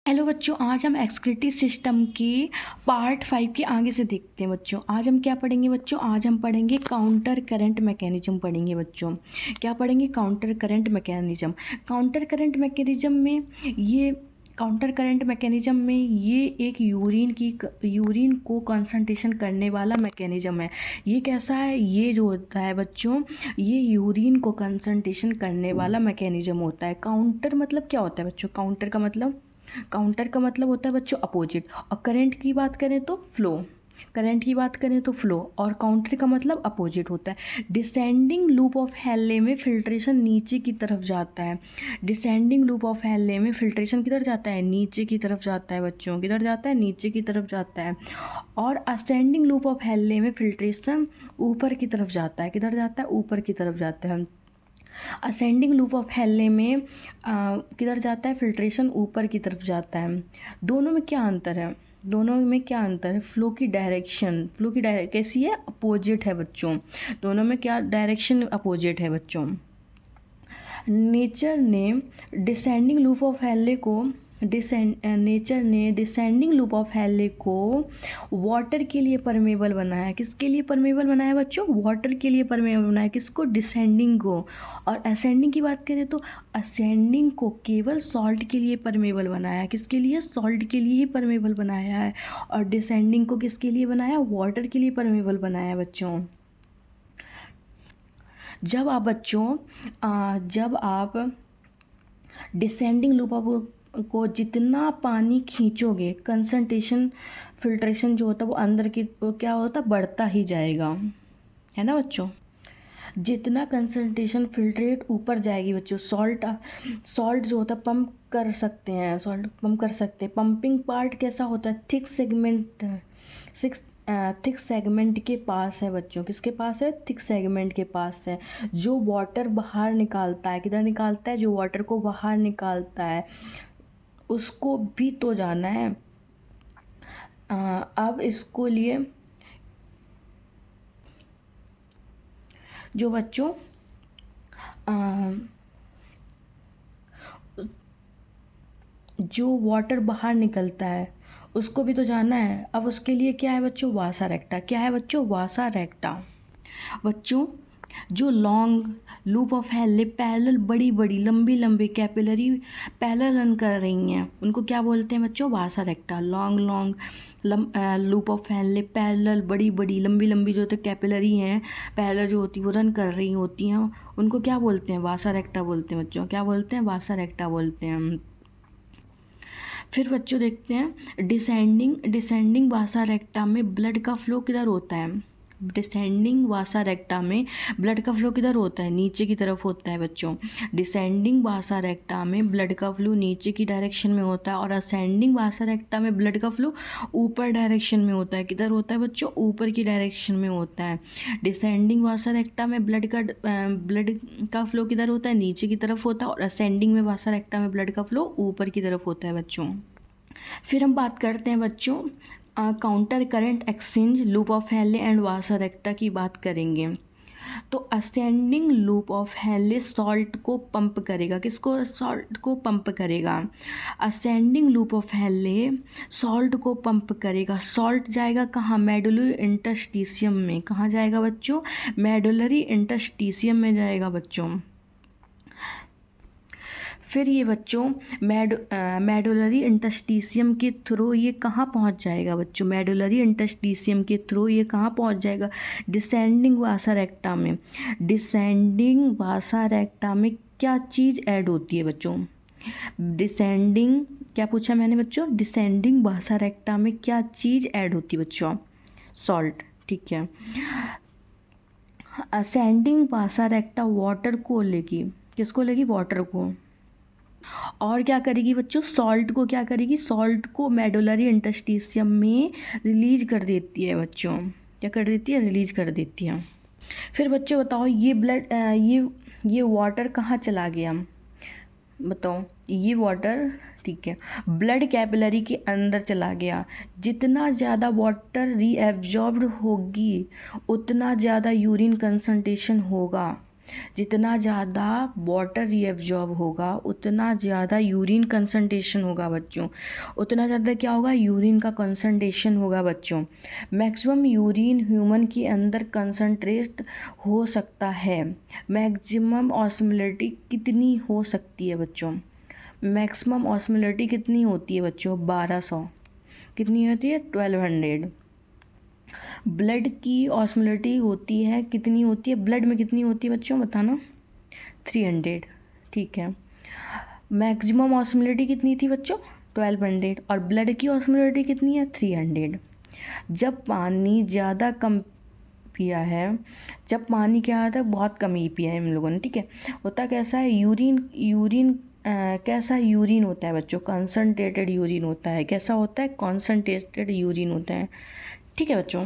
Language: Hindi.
हेलो बच्चों, आज हम एक्सक्रीटरी सिस्टम की पार्ट 5 के आगे से देखते हैं बच्चों। आज हम क्या पढ़ेंगे बच्चों? आज हम पढ़ेंगे काउंटर करंट मैकेनिज्म पढ़ेंगे बच्चों। क्या पढ़ेंगे? Counter current mechanism. Counter current mechanism में ये काउंटर करंट मैकेनिज्म में ये एक यूरिन को कंसंट्रेशन करने वाला मैकेनिज्म है। ये कैसा है? ये जो होता है बच्चों, ये यूरिन को कंसंट्रेशन करने वाला मैकेनिज्म होता है। काउंटर मतलब क्या होता है बच्चों? काउंटर का मतलब होता है बच्चों अपोजिट। और करंट की बात करें तो फ्लो और काउंटर का मतलब अपोजिट होता है। डिसेंडिंग लूप ऑफ हेले में फिल्ट्रेशन नीचे की तरफ जाता है। डिसेंडिंग लूप ऑफ हेले में फिल्ट्रेशन किधर जाता है? नीचे की तरफ जाता है बच्चों। किधर जाता है? नीचे की तरफ जाता है। और असेंडिंग लूप ऑफ हेले में फिल्ट्रेशन ऊपर की तरफ जाता है। किधर जाता है? ऊपर की तरफ जाता है। असेंडिंग लूप ऑफ हेले में किधर जाता है? फिल्ट्रेशन ऊपर की तरफ जाता है। दोनों में क्या अंतर है? फ्लो की डायरेक्शन कैसी है? अपोजिट है बच्चों। दोनों में क्या डायरेक्शन अपोजिट है बच्चों। नेचर ने डिसेंडिंग लूप ऑफ हेले को वाटर के लिए परमेबल बनाया। किसके लिए परमेबल बनाया बच्चों? वाटर के लिए परमेबल बनाया। किसको? डिसेंडिंग को। और असेंडिंग की बात करें तो असेंडिंग को केवल सॉल्ट के लिए परमेबल बनाया। किसके लिए? सॉल्ट के लिए ही परमेबल बनाया है। और डिसेंडिंग को किसके लिए बनाया? वाटर के लिए परमेबल बनाया बच्चों। जब आप डिसेंडिंग लूप को जितना पानी खींचोगे, कंसंट्रेशन फिल्ट्रेशन जो होता है वो अंदर की वो क्या होता है? बढ़ता ही जाएगा, है ना बच्चों। जितना कंसंट्रेशन फिल्ट्रेट ऊपर जाएगी बच्चों, सॉल्ट जो होता है पंप कर सकते हैं। पंपिंग पार्ट कैसा होता है? थिक सेगमेंट के पास है बच्चों। किसके पास है? थिक सेगमेंट के पास है। जो वाटर बाहर निकालता है, किधर निकालता है? जो वाटर को बाहर निकालता है उसको भी तो जाना है। अब इसको लिए जो बच्चों जो वाटर बाहर निकलता है उसको भी तो जाना है। अब उसके लिए क्या है बच्चों? वासा रेक्टा। क्या है बच्चों? वासा रेक्टा। बच्चों जो लॉन्ग लूप ऑफ हेले पैरेलल बड़ी बड़ी लंबी लंबी कैपिलरी पैरेलल रन कर रही हैं उनको क्या बोलते हैं बच्चों? वासा रेक्टा। लॉन्ग लूप ऑफ हेले पैरेलल बड़ी बड़ी लंबी लंबी जो तो कैपिलरी हैं पैरेलल जो होती है वो रन कर रही होती हैं, उनको क्या बोलते हैं? वासा रेक्टा बोलते हैं बच्चों। क्या बोलते हैं? वासा रेक्टा बोलते हैं। फिर बच्चों देखते हैं डिसेंडिंग वासा रेक्टा में ब्लड का फ्लो किधर होता है? डिसेंडिंग वासा रेक्टा में ब्लड का फ्लो किधर होता है? नीचे की तरफ होता है बच्चों। डिसेंडिंग वासा रेक्टा में ब्लड का फ्लो नीचे की डायरेक्शन में होता है। और असेंडिंग वासा रेक्टा में ब्लड का फ्लो ऊपर डायरेक्शन में होता है। किधर होता है बच्चों? ऊपर की डायरेक्शन में होता है। डिसेंडिंग वासा रेक्टा में ब्लड का फ्लो किधर होता है? नीचे की तरफ होता है। और असेंडिंग में वासा रेक्टा में ब्लड का फ्लो ऊपर की तरफ होता है बच्चों। फिर हम बात करते हैं बच्चों counter current exchange loop of हेले एंड वासा रेक्टा की बात करेंगे। तो असेंडिंग लूप ऑफ हेले सॉल्ट को पंप करेगा। किसको? सॉल्ट को पंप करेगा। असेंडिंग लूप ऑफ हेले सॉल्ट को पंप करेगा। सॉल्ट जाएगा कहाँ? मेडुलरी इंटरस्टिशियम में। कहाँ जाएगा बच्चों? मेडुलरी इंटरस्टिशियम में जाएगा बच्चों। फिर ये बच्चों मेडुलरी इंटरस्टिशियम के थ्रू ये कहाँ पहुँच जाएगा बच्चों? मेडुलरी इंटरस्टिशियम के थ्रू ये कहाँ पहुँच जाएगा? डिसेंडिंग वासा रेक्टा में। डिसेंडिंग वासा रेक्टा में क्या चीज़ ऐड होती है बच्चों? डिसेंडिंग क्या पूछा मैंने बच्चों? डिसेंडिंग वासा रेक्टा में क्या चीज़ ऐड होती है बच्चों? सॉल्ट। ठीक है। असेंडिंग वासा रेक्टा वाटर को लेगी। किसको लेगी? वाटर को। और क्या करेगी बच्चों? सॉल्ट को क्या करेगी? सॉल्ट को मेडुलरी इंटरस्टिशियम में रिलीज कर देती है बच्चों। क्या कर देती है? रिलीज कर देती है। फिर बच्चों बताओ ये वाटर कहाँ चला गया? बताओ ये वाटर, ठीक है, ब्लड कैपिलरी के अंदर चला गया। जितना ज़्यादा वाटर रीएब्जॉर्ब्ड होगी उतना ज़्यादा यूरिन कंसंट्रेशन होगा। जितना ज़्यादा वाटर रीअब्जॉर्ब होगा उतना ज़्यादा यूरिन कंसंट्रेशन होगा बच्चों, उतना ज़्यादा क्या होगा, यूरिन का कंसंट्रेशन होगा बच्चों। मैक्सिमम यूरिन ह्यूमन के अंदर कंसंट्रेट हो सकता है। मैक्सिमम ऑस्मोलिटी कितनी हो सकती है बच्चों? मैक्सिमम ऑस्मोलिटी कितनी होती है बच्चों? 1200। कितनी होती है? 1200। ब्लड की ऑस्मोलिटी होती है, कितनी होती है ब्लड में, कितनी होती है बच्चों बताना? 300। ठीक है। मैक्सिमम ऑस्मोलिटी कितनी थी बच्चों? 1200। और ब्लड की ऑस्मोलिटी कितनी है? 300। जब पानी ज़्यादा कम पिया है, जब पानी क्या आता है, बहुत कम ही पिया है हम लोगों ने, ठीक है, होता कैसा है, यूरिन कैसा यूरिन होता है बच्चों? कंसनट्रेटेड यूरिन होता है। कैसा होता है? कॉन्सनट्रेटेड यूरिन होता है। ठीक है बच्चों।